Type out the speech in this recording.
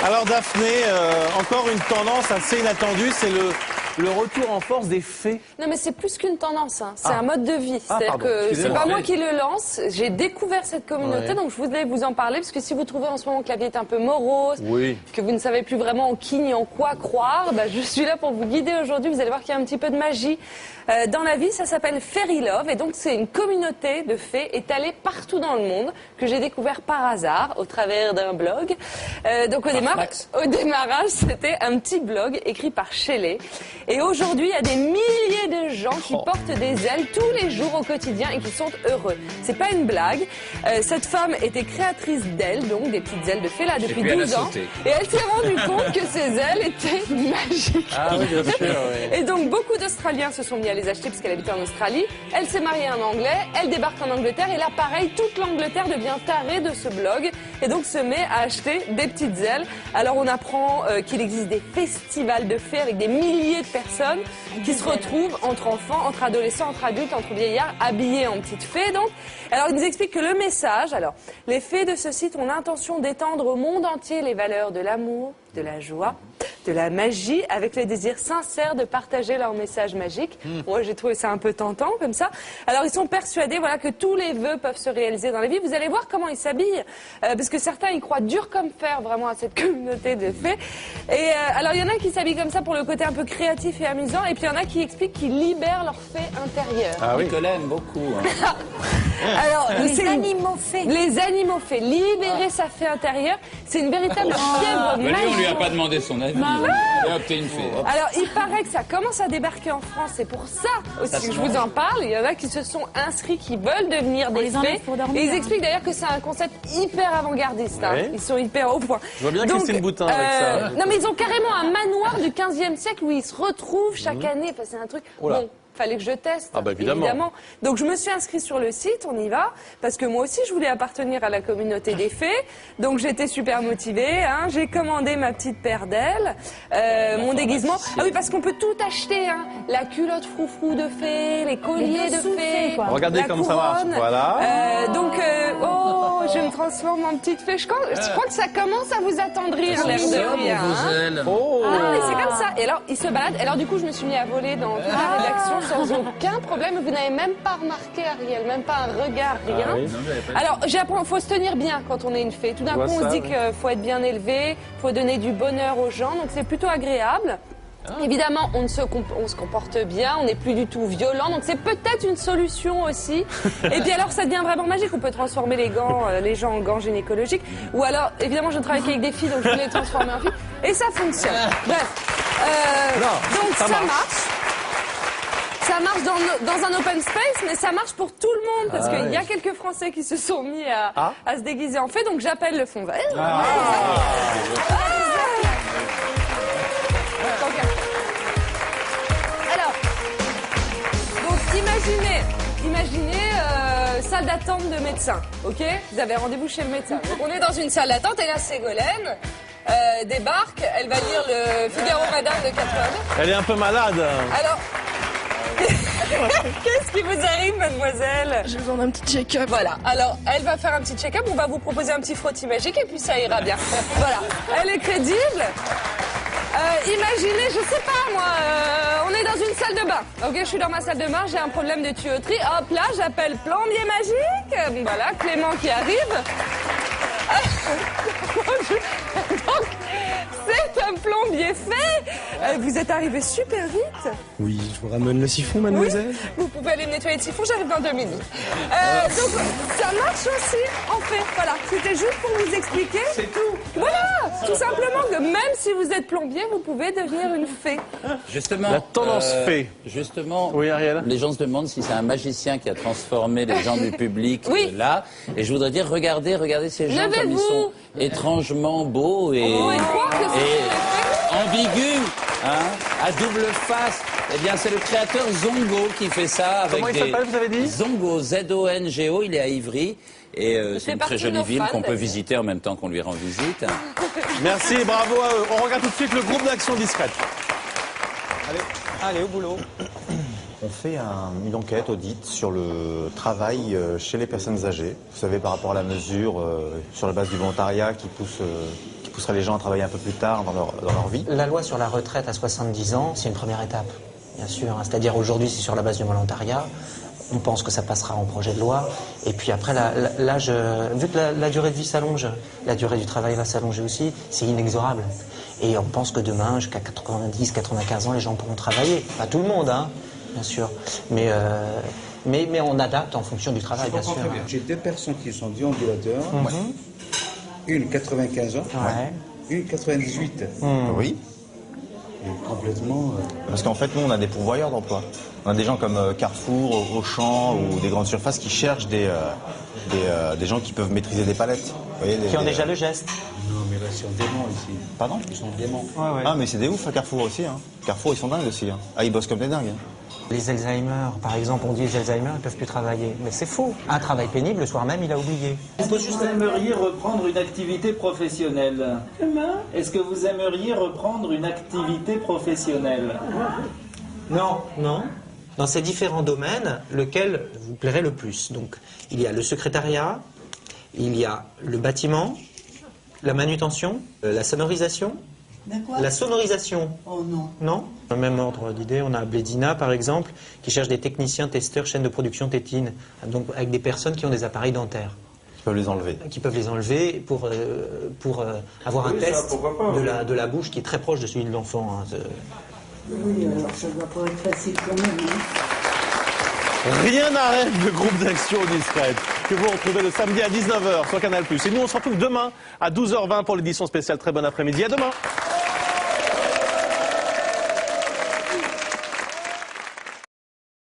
Alors Daphné, encore une tendance assez inattendue, c'est le retour en force des fées. Non mais c'est plus qu'une tendance, hein. C'est un mode de vie. C'est-à-dire pardon, que c'est excusez-moi. pas moi qui le lance, j'ai découvert cette communauté, donc je voulais vous en parler, parce que si vous trouvez en ce moment que la vie est un peu morose, Oui. que vous ne savez plus vraiment en qui ni en quoi croire, bah, je suis là pour vous guider aujourd'hui. Vous allez voir qu'il y a un petit peu de magie dans la vie. Ça s'appelle Fairy Love, et donc c'est une communauté de fées étalée partout dans le monde, que j'ai découvert par hasard au travers d'un blog. Donc au démarrage, c'était un petit blog écrit par Shelley. Et aujourd'hui, il y a des milliers de gens qui portent des ailes tous les jours au quotidien et qui sont heureux. C'est pas une blague. Cette femme était créatrice d'ailes, donc des petites ailes de fée là depuis 12 ans. Et elle s'est rendue compte que ces ailes étaient magiques. Ah oui, bien sûr, oui. Et donc beaucoup d'Australiens se sont mis à les acheter parce qu'elle habitait en Australie. Elle s'est mariée à un Anglais, elle débarque en Angleterre et là pareil, toute l'Angleterre devient tarée de ce blog et donc se met à acheter des petites ailes. Alors on apprend qu'il existe des festivals de fées avec des milliers de personnes qui se retrouvent entre enfants, entre adolescents, entre adultes, entre vieillards, habillés en petites fées. Donc, alors il nous explique que le message, alors les fées de ce site ont l'intention d'étendre au monde entier les valeurs de l'amour, de la joie, de la magie, avec le désir sincère de partager leur message magique. Moi, j'ai trouvé ça un peu tentant, comme ça. Alors, ils sont persuadés, voilà, que tous les vœux peuvent se réaliser dans la vie. Vous allez voir comment ils s'habillent, parce que certains, ils croient dur comme fer, vraiment, à cette communauté de fées. Et alors, il y en a qui s'habillent comme ça pour le côté un peu créatif et amusant, et puis il y en a qui expliquent qu'ils libèrent leur fée intérieure. Ah oui. Nicolas aime beaucoup. Hein. Alors, Les animaux fées. Les animaux fées, libérer sa fée intérieure, c'est une véritable fièvre Mais lui, on lui a magique. pas demandé son avis. Il a opté une fée. Alors, il paraît que ça commence à débarquer en France, c'est pour ça aussi que je vous en parle. Il y en a qui se sont inscrits, qui veulent devenir des les enlève fées. pour dormir. Et ils expliquent d'ailleurs que c'est un concept hyper avant-gardiste. Hein. Oui. Ils sont hyper au point. Je vois bien Christine Boutin avec ça. Non, mais ils ont carrément un manoir du 15e siècle où ils se retrouvent chaque année. Enfin, c'est un truc... Oh là. Bon, fallait que je teste. Ah bah évidemment. Donc je me suis inscrite sur le site, on y va, parce que moi aussi je voulais appartenir à la communauté des fées. Donc j'étais super motivée, hein. J'ai commandé ma petite paire d'ailes, mon déguisement. Ah oui, parce qu'on peut tout acheter, hein. La culotte froufrou de fée, les colliers de dessous fée, fée, quoi. Regardez la comme ça marche. couronne. Voilà. Oh, je me transforme en petite fée. Je crois que ça commence à vous attendrir, l'air de rien. Hein. Oh. Ah, et c'est comme ça. Et alors, il se balade. Alors, du coup, je me suis mis à voler dans toute la rédaction sans aucun problème. Vous n'avez même pas remarqué, Ariel, même pas un regard, rien. Ah oui. Alors, j'apprends, faut se tenir bien quand on est une fée. Tout d'un Je vois coup, on ça, se dit oui. qu'il faut être bien élevé, faut donner du bonheur aux gens. Donc, c'est plutôt agréable. Évidemment, on se comporte bien, on n'est plus du tout violent, donc c'est peut-être une solution aussi. Et puis alors, ça devient vraiment magique. On peut transformer les gens en gants gynécologiques. Ou alors, évidemment, je ne travaille qu'avec des filles, donc je voulais les transformer en filles. Et ça fonctionne. Bref. Non, Donc ça ça marche. marche. Ça marche dans un open space, mais ça marche pour tout le monde, parce qu'il y a quelques Français qui se sont mis à se déguiser en fée, donc j'appelle le fond vert. Alors, donc imaginez salle d'attente de médecin, ok? Vous avez rendez-vous chez le médecin. Donc on est dans une salle d'attente et là Ségolène débarque, elle va lire le Figaro Madame de 80. Elle est un peu malade. Alors, qu'est-ce qui vous arrive, mademoiselle? J'ai besoin d'un petit check-up. Voilà, alors elle va faire un petit check-up, on va vous proposer un petit frottis magique et puis ça ira bien. Voilà, elle est crédible. Imaginez, je sais pas moi, on est dans une salle de bain. Ok, je suis dans ma salle de bain, j'ai un problème de tuyauterie. Hop là, j'appelle plombier magique. Voilà, Clément qui arrive. Donc, c'est un plombier fait. Vous êtes arrivé super vite. Oui, je vous ramène le siphon, mademoiselle. Vous pouvez aller nettoyer le siphon, j'arrive dans 2 minutes. Donc, ça marche aussi, en fait. Voilà, c'était juste pour vous expliquer. C'est tout. Voilà, tout simplement que même si vous êtes plombier, vous pouvez devenir une fée. Justement, La tendance fée. Justement, Oui, Ariel. les gens se demandent si c'est un magicien qui a transformé les gens du public Oui. là. Et je voudrais dire, regardez ces gens comme ils Levez-vous. sont étrangement beaux et, On pourrait croire que c'est et ambigus, hein, à double face. Eh bien, c'est le créateur Zongo qui fait ça avec Comment il des s'appelle, vous avez dit? Zongo, Z-O-N-G-O. Il est à Ivry. Et c'est une partie très jolie de nos ville fans, qu'on peut d'ailleurs. visiter en même temps qu'on lui rend visite. Merci, bravo à eux. On regarde tout de suite le groupe d'action discrète. Allez, au boulot. On fait une enquête audit sur le travail chez les personnes âgées. Vous savez, par rapport à la mesure, sur la base du volontariat qui pousse pousserait les gens à travailler un peu plus tard dans leur vie. La loi sur la retraite à 70 ans, c'est une première étape, bien sûr. Hein. C'est-à-dire aujourd'hui, c'est sur la base du volontariat. On pense que ça passera en projet de loi. Et puis après, l'âge, vu que la durée de vie s'allonge, la durée du travail va s'allonger aussi, c'est inexorable. Et on pense que demain, jusqu'à 90, 95 ans, les gens pourront travailler. Pas tout le monde, hein, bien sûr. Mais on adapte en fonction du travail, bien sûr. J'ai 2 personnes qui sont déambulateurs. Une 95 ans, une 98. Oui. Et complètement... Parce qu'en fait, nous, on a des pourvoyeurs d'emploi. On a des gens comme Carrefour, Auchan ou des grandes surfaces qui cherchent des gens qui peuvent maîtriser des palettes. Vous voyez, Qui ont déjà le geste. Non, mais là, ils sont démons ici. Pardon? Ils sont démons. Ah, mais c'est des oufs à Carrefour aussi. Hein. Carrefour, ils sont dingues aussi. Hein. Ah, ils bossent comme des dingues. Hein. Les Alzheimer, par exemple, on dit les Alzheimer, ils ne peuvent plus travailler. Mais c'est faux. Un travail pénible, le soir même, il a oublié. Est-ce que vous aimeriez reprendre une activité professionnelle? Est-ce que vous aimeriez reprendre une activité professionnelle? Non, non. Dans ces différents domaines, lequel vous plairait le plus? Donc, il y a le secrétariat, il y a le bâtiment, la manutention, la sonorisation. La sonorisation. Oh non. Non? Dans le même ordre d'idée, on a Blédina, par exemple, qui cherche des techniciens, testeurs, chaînes de production tétine, donc avec des personnes qui ont des appareils dentaires. Qui peuvent les enlever. Qui peuvent les enlever pour avoir un test de la bouche qui est très proche de celui de l'enfant. Hein. Oui, alors ça ne va pas être facile quand même. Hein. Rien n'arrête le groupe d'action discrète que vous retrouvez le samedi à 19h sur Canal+. Et nous, on se retrouve demain à 12h20 pour l'édition spéciale. Très bon après-midi. À demain.